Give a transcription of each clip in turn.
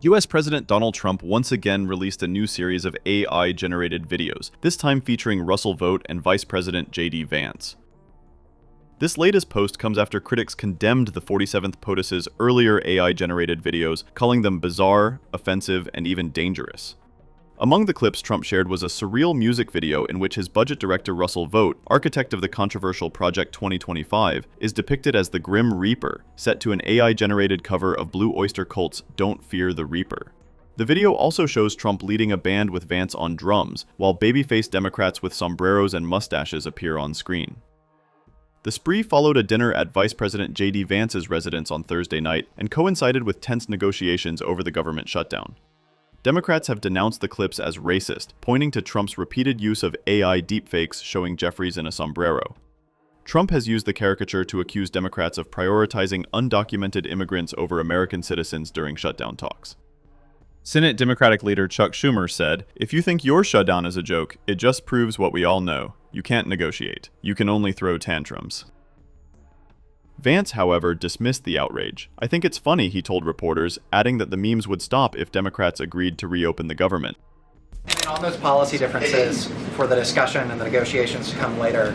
US President Donald Trump once again released a new series of AI-generated videos, this time featuring Russell Vought and Vice President J.D. Vance. This latest post comes after critics condemned the 47th POTUS's earlier AI-generated videos, calling them bizarre, offensive, and even dangerous. Among the clips Trump shared was a surreal music video in which his budget director Russell Vought, architect of the controversial Project 2025, is depicted as the Grim Reaper, set to an AI-generated cover of Blue Öyster Cult's Don't Fear the Reaper. The video also shows Trump leading a band with Vance on drums, while baby-faced Democrats with sombreros and mustaches appear on screen. The spree followed a dinner at Vice President J.D. Vance's residence on Thursday night and coincided with tense negotiations over the government shutdown. Democrats have denounced the clips as racist, pointing to Trump's repeated use of AI deepfakes showing Jeffries in a sombrero. Trump has used the caricature to accuse Democrats of prioritizing undocumented immigrants over American citizens during shutdown talks. Senate Democratic leader Chuck Schumer said, "If you think your shutdown is a joke, it just proves what we all know. You can't negotiate. You can only throw tantrums." Vance, however, dismissed the outrage. "I think it's funny," he told reporters, adding that the memes would stop if Democrats agreed to reopen the government. And on those policy differences for the discussion and the negotiations to come later,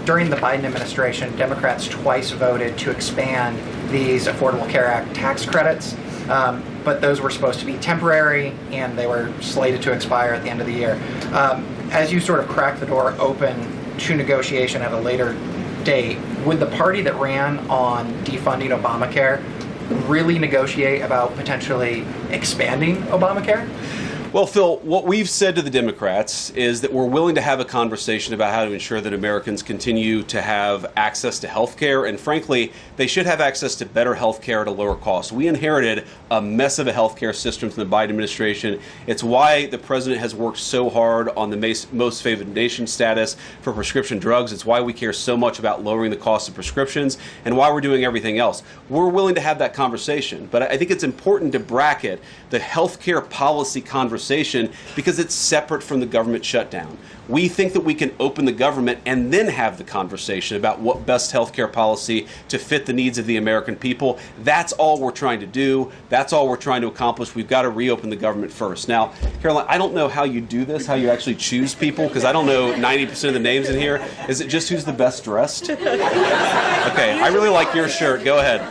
during the Biden administration, Democrats twice voted to expand these Affordable Care Act tax credits, but those were supposed to be temporary and they were slated to expire at the end of the year. As you sort of crack the door open to negotiation at a later date, would the party that ran on defunding Obamacare really negotiate about potentially expanding Obamacare? Well, Phil, what we've said to the Democrats is that we're willing to have a conversation about how to ensure that Americans continue to have access to health care, and frankly, they should have access to better health care at a lower cost. We inherited a mess of a health care system from the Biden administration. It's why the president has worked so hard on the most favored nation status for prescription drugs. It's why we care so much about lowering the cost of prescriptions and why we're doing everything else. We're willing to have that conversation, but I think it's important to bracket the health care policy conversation because it's separate from the government shutdown. We think that we can open the government and then have the conversation about what best healthcare policy to fit the needs of the American people. That's all we're trying to do. That's all we're trying to accomplish. We've got to reopen the government first. Now, Caroline, I don't know how you do this, how you actually choose people, because I don't know 90% of the names in here. Is it just who's the best dressed? Okay, I really like your shirt. Go ahead.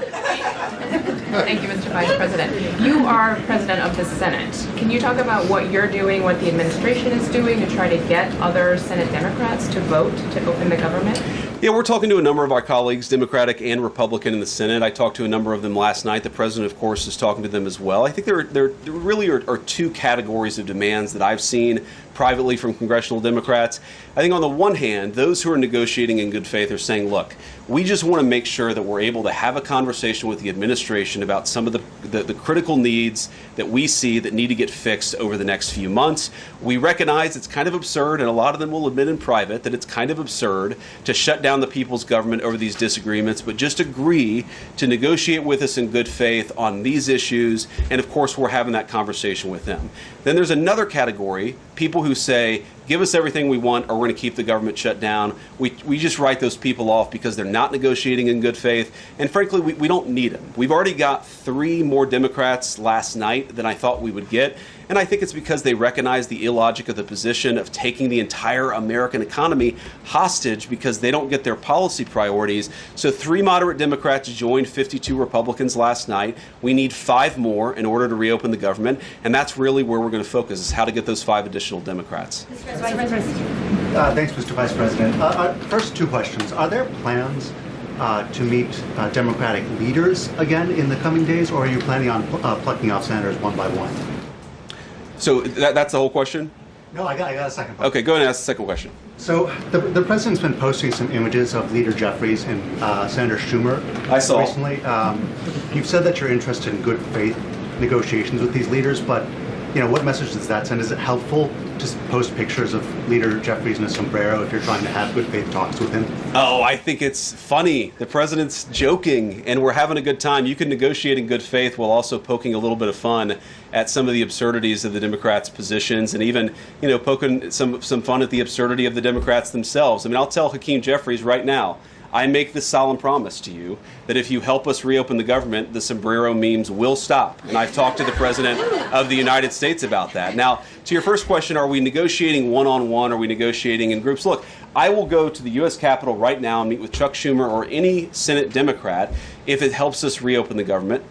Thank you, Mr. Vice President. You are President of the Senate. Can you talk about what you're doing, what the administration is doing to try to get other Senate Democrats to vote to open the government? Yeah, we're talking to a number of our colleagues, Democratic and Republican, in the Senate. I talked to a number of them last night. The president, of course, is talking to them as well. I think there really are two categories of demands that I've seen privately from congressional Democrats. I think on the one hand, those who are negotiating in good faith are saying, look, we just want to make sure that we're able to have a conversation with the administration about some of the critical needs that we see that need to get fixed over the next few months. We recognize it's kind of absurd, and a lot of them will admit in private that it's kind of absurd to shut down the people's government over these disagreements, but just agree to negotiate with us in good faith on these issues, and of course we're having that conversation with them. Then there's another category, people who say, give us everything we want or we're going to keep the government shut down. We just write those people off because they're not negotiating in good faith. And frankly, we don't need them. We've already got 3 more Democrats last night than I thought we would get. And I think it's because they recognize the illogic of the position of taking the entire American economy hostage because they don't get their policy priorities. So 3 moderate Democrats joined 52 Republicans last night. We need 5 more in order to reopen the government. And that's really where we're going to focus, is how to get those 5 additional Democrats. Thanks, Mr. Vice President. First 2 questions. Are there plans to meet Democratic leaders again in the coming days, or are you planning on plucking off senators one by one? So that's the whole question? No, I got a second question. Okay, go ahead and ask the second question. So the president's been posting some images of Leader Jeffries and Senator Schumer. I saw. Recently. You've said that you're interested in good faith negotiations with these leaders, but what message does that send? Is it helpful to post pictures of Leader Jeffries in a sombrero if you're trying to have good faith talks with him? Oh, I think it's funny. The president's joking, and we're having a good time. You can negotiate in good faith while also poking a little bit of fun at some of the absurdities of the Democrats' positions, and even, poking some fun at the absurdity of the Democrats themselves. I mean, I'll tell Hakeem Jeffries right now, I make this solemn promise to you that if you help us reopen the government, the sombrero memes will stop. And I've talked to the President of the United States about that. Now, to your first question, are we negotiating one-on-one? Are we negotiating in groups? Look, I will go to the U.S. Capitol right now and meet with Chuck Schumer or any Senate Democrat if it helps us reopen the government.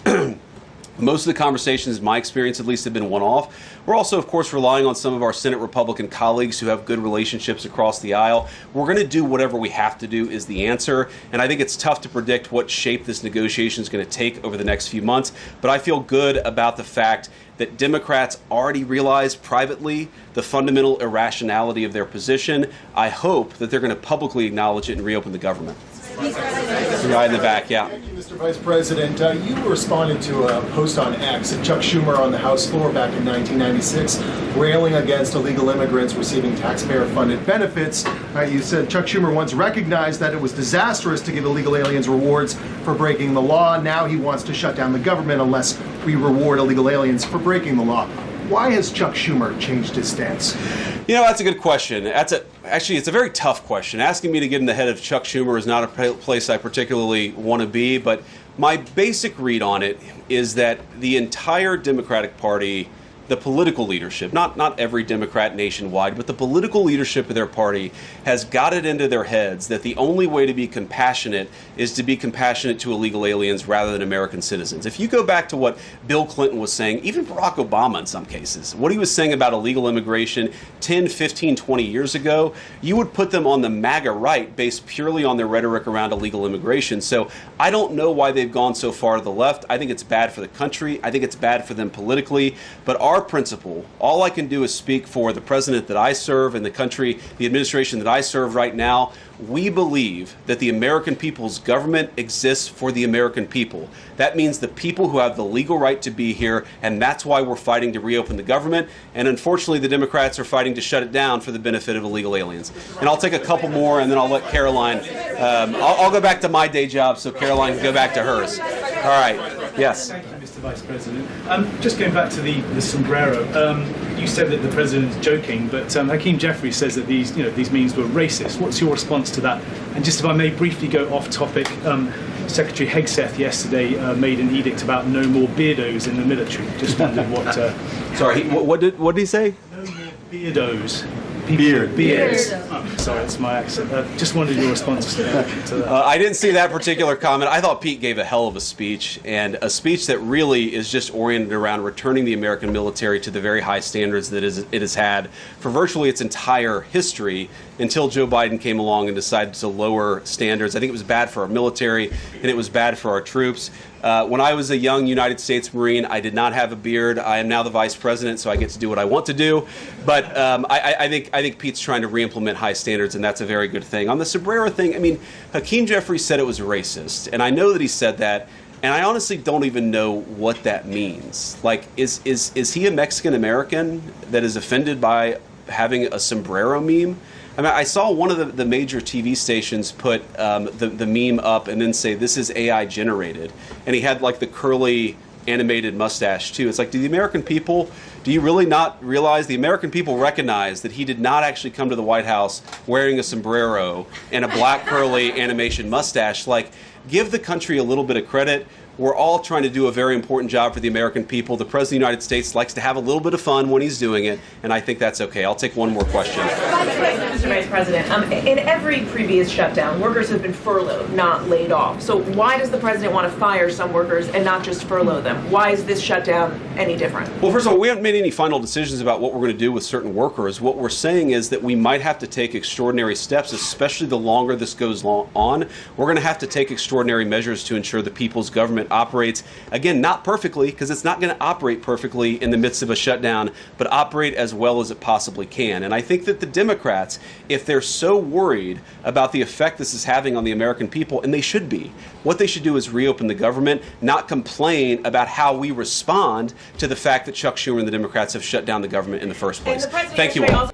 Most of the conversations, in my experience at least, have been one-off. We're also, of course, relying on some of our Senate Republican colleagues who have good relationships across the aisle. We're going to do whatever we have to do is the answer. And I think it's tough to predict what shape this negotiation is going to take over the next few months. But I feel good about the fact that Democrats already realize privately the fundamental irrationality of their position. I hope that they're going to publicly acknowledge it and reopen the government. The guy in the back, yeah. Thank you, Mr. Vice President. You responded to a post on X of Chuck Schumer on the House floor back in 1996, railing against illegal immigrants receiving taxpayer-funded benefits. You said Chuck Schumer once recognized that it was disastrous to give illegal aliens rewards for breaking the law. Now he wants to shut down the government unless we reward illegal aliens for breaking the law. Why has Chuck Schumer changed his stance? You know, that's a good question. Actually, it's a very tough question. Asking me to get in the head of Chuck Schumer is not a place I particularly want to be, but my basic read on it is that the entire Democratic Party, the political leadership, not every Democrat nationwide, but the political leadership of their party has got it into their heads that the only way to be compassionate is to be compassionate to illegal aliens rather than American citizens. If you go back to what Bill Clinton was saying, even Barack Obama in some cases, what he was saying about illegal immigration 10, 15, 20 years ago, you would put them on the MAGA right based purely on their rhetoric around illegal immigration. So I don't know why they've gone so far to the left. I think it's bad for the country. I think it's bad for them politically. But our principle, all I can do is speak for the president that I serve and the country, the administration that I serve right now. We believe that the American people's government exists for the American people. That means the people who have the legal right to be here, and that's why we're fighting to reopen the government. And unfortunately, the Democrats are fighting to shut it down for the benefit of illegal aliens. And I'll take a couple more, and then I'll let Caroline. I'll go back to my day job so Caroline can go back to hers. All right. Yes. Thank you, Mr. Vice President. Just going back to the sombrero, you said that the president is joking, but Hakeem Jeffries says that these memes were racist. What's your response to that? And just if I may briefly go off topic, Secretary Hegseth yesterday made an edict about no more beardos in the military. Just wondered what. Sorry, what did he say? No more beardos. Beards. Oh, sorry, it's my accent. Just wondered your response to that. I didn't see that particular comment. I thought Pete gave a hell of a speech, and a speech that really is just oriented around returning the American military to the very high standards that it has had for virtually its entire history until Joe Biden came along and decided to lower standards. I think it was bad for our military, and it was bad for our troops. When I was a young United States Marine, I did not have a beard. I am now the vice president, so I get to do what I want to do. But I think Pete's trying to re-implement high standards, and that's a very good thing. On the sombrero thing, I mean, Hakeem Jeffries said it was racist, and I know that he said that, and I honestly don't even know what that means. Like, is he a Mexican American that is offended by having a sombrero meme? I mean, I saw one of the major TV stations put the meme up and then say, this is AI generated. And he had like the curly animated mustache too. It's like, do you really not realize the American people recognize that he did not actually come to the White House wearing a sombrero and a black curly animation mustache? Like, give the country a little bit of credit. We're all trying to do a very important job for the American people. The President of the United States likes to have a little bit of fun when he's doing it, and I think that's okay. I'll take one more question. Mr. Vice President, in every previous shutdown, workers have been furloughed, not laid off. So why does the President want to fire some workers and not just furlough them? Why is this shutdown any different? Well, first of all, we haven't made any final decisions about what we're going to do with certain workers. What we're saying is that we might have to take extraordinary steps, especially the longer this goes on. We're going to have to take extraordinary measures to ensure the people's government operates, again, not perfectly, because it's not going to operate perfectly in the midst of a shutdown, but operate as well as it possibly can. And I think that the Democrats, if they're so worried about the effect this is having on the American people, and they should be, what they should do is reopen the government, not complain about how we respond to the fact that Chuck Schumer and the Democrats have shut down the government in the first place. Thank you all.